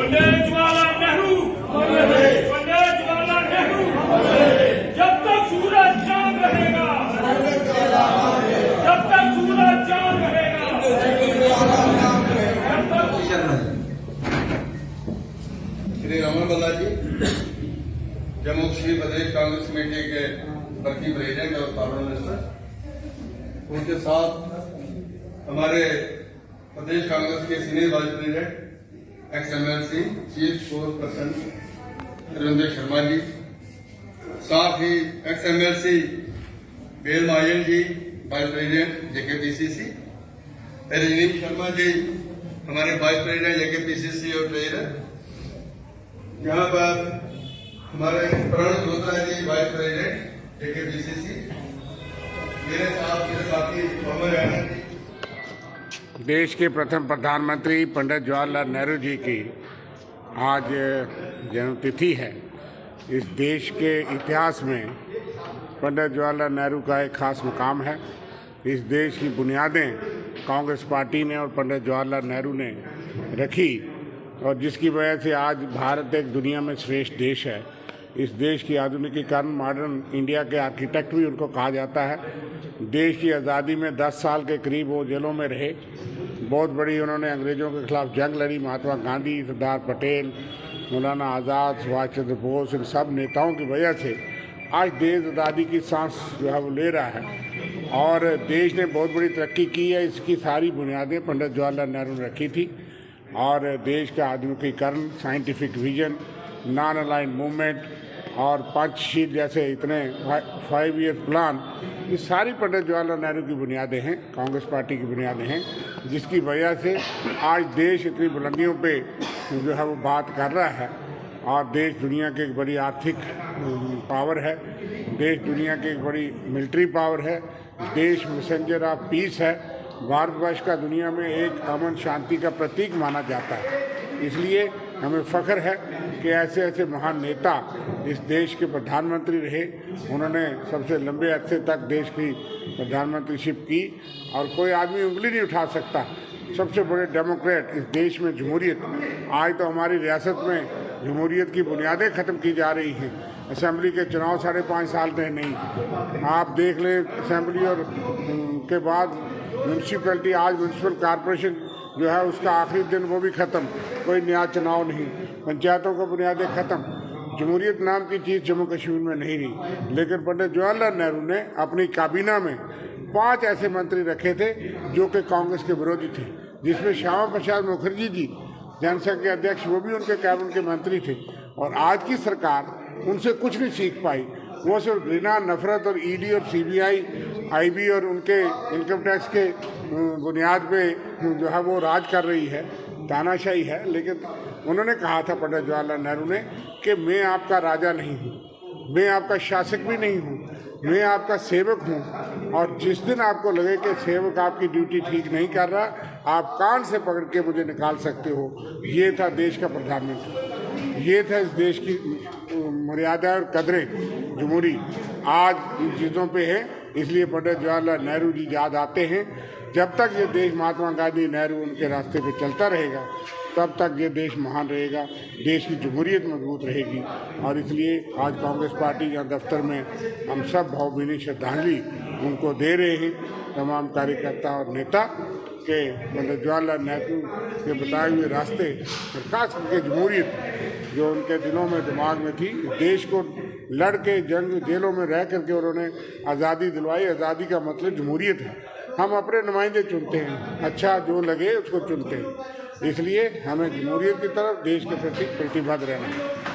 पंडित जवाहरलाल नेहरू, पंडित जवाहरलाल नेहरू, जब तक सूरज चांद रहेगा, जब तक सूरज चांद रहेगा, श्री रमन बल्ला जी, जम्मू कश्मीर प्रदेश कांग्रेस कमेटी के वर्किंग प्रेसिडेंट और फॉरेन मिनिस्टर, उनके साथ हमारे प्रदेश कांग्रेस के senior vice president XMLC chief sports person Ravinder Sharma ji, साथ ही XMLC बेल मायल ji vice president JKPCC, Rajnish Sharma ji हमारे वाइस प्रेसिडेंट JKPCC और ट्रेजरर, यहाँ पर हमारे Pranav Jotra ji vice president JKPCC, मेरे साथी मोहम्मद अहमद जी। देश के प्रथम प्रधानमंत्री पंडित जवाहरलाल नेहरू जी की आज जन्मतिथि है। इस देश के इतिहास में पंडित जवाहरलाल नेहरू का एक खास मुकाम है। इस देश की बुनियादें कांग्रेस पार्टी ने और पंडित जवाहरलाल नेहरू ने रखी और जिसकी वजह से आज भारत एक दुनिया में श्रेष्ठ देश है। इस देश की आधुनिकीकरण, मॉडर्न इंडिया के आर्किटेक्ट भी उनको कहा जाता है। देश की आज़ादी में 10 साल के करीब वो जेलों में रहे। बहुत बड़ी उन्होंने अंग्रेज़ों के खिलाफ जंग लड़ी। महात्मा गांधी, सरदार पटेल, मौलाना आज़ाद, सुभाष चंद्र बोस, इन सब नेताओं की वजह से आज देश आज़ादी की सांस जो है वो ले रहा है और देश ने बहुत बड़ी तरक्की की है। इसकी सारी बुनियादें पंडित जवाहरलाल नेहरू ने रखी थी और देश का आधुनिकीकरण, scientific vision, non align movement और पंचशील जैसे इतने 5 ईयर प्लान, ये सारी पंडित जवाहरलाल नेहरू की बुनियादें हैं, कांग्रेस पार्टी की बुनियादें हैं, जिसकी वजह से आज देश इतनी बुलंदियों पे जो है वो बात कर रहा है और देश दुनिया की एक बड़ी आर्थिक पावर है, देश दुनिया की एक बड़ी मिलिट्री पावर है, देश मैसेंजर ऑफ पीस है। भारतवर्ष का दुनिया में एक अमन शांति का प्रतीक माना जाता है। इसलिए हमें फ़ख्र है कि ऐसे ऐसे महान नेता इस देश के प्रधानमंत्री रहे। उन्होंने सबसे लंबे अरसे तक देश की प्रधानमंत्रीशिप की और कोई आदमी उंगली नहीं उठा सकता। सबसे बड़े डेमोक्रेट इस देश में जमहूरियत, आज तो हमारी रियासत में जमहूरियत की बुनियादें ख़त्म की जा रही हैं। असेंबली के चुनाव 5.5 साल में नहीं, आप देख लें असेंबली और के बाद म्यूनसिपैलिटी, आज म्यूनसिपल कॉरपोरेशन जो है उसका आखिरी दिन वो भी ख़त्म, कोई नया चुनाव नहीं, पंचायतों को बुनियादें ख़त्म। जमहूरियत नाम की चीज़ जम्मू कश्मीर में नहीं रही। लेकिन पंडित जवाहरलाल नेहरू ने अपनी काबीना में 5 ऐसे मंत्री रखे थे जो कि कांग्रेस के विरोधी थे, जिसमें श्यामा प्रसाद मुखर्जी जी जनसंघ के अध्यक्ष, वो भी उनके कैबिनेट के मंत्री थे। और आज की सरकार उनसे कुछ नहीं सीख पाई। वो सिर्फ घृणा, नफरत और ईडी और CBI, IB और उनके इनकम टैक्स के बुनियाद पे जो है वो राज कर रही है, तानाशाही है। लेकिन उन्होंने कहा था पंडित जवाहरलाल नेहरू ने कि मैं आपका राजा नहीं हूँ, मैं आपका शासक भी नहीं हूँ, मैं आपका सेवक हूँ और जिस दिन आपको लगे कि सेवक आपकी ड्यूटी ठीक नहीं कर रहा, आप कान से पकड़ के मुझे निकाल सकते हो। ये था देश का प्रधानमंत्री, ये था इस देश की मर्यादा और कदरें जमहूरी। आज इन चीज़ों पे है, इसलिए पंडित जवाहरलाल नेहरू जी याद आते हैं। जब तक ये देश महात्मा गांधी, नेहरू उनके रास्ते पे चलता रहेगा, तब तक ये देश महान रहेगा, देश की जमहूरियत मजबूत रहेगी। और इसलिए आज कांग्रेस पार्टी या दफ्तर में हम सब भावभीनी श्रद्धांजलि उनको दे रहे हैं, तमाम कार्यकर्ता और नेता के पंडित जवाहरलाल नेहरू के बताए हुए रास्ते, खास करके जमहूरियत जो उनके दिलों में, दिमाग में थी, देश को लड़ के जंग, जेलों में रह करके उन्होंने आज़ादी दिलवाई। आज़ादी का मतलब जमहूरियत है। हम अपने नुमाइंदे चुनते हैं, अच्छा जो लगे उसको चुनते हैं। इसलिए हमें जमहूरियत की तरफ, देश के प्रति प्रतिबद्ध रहना है।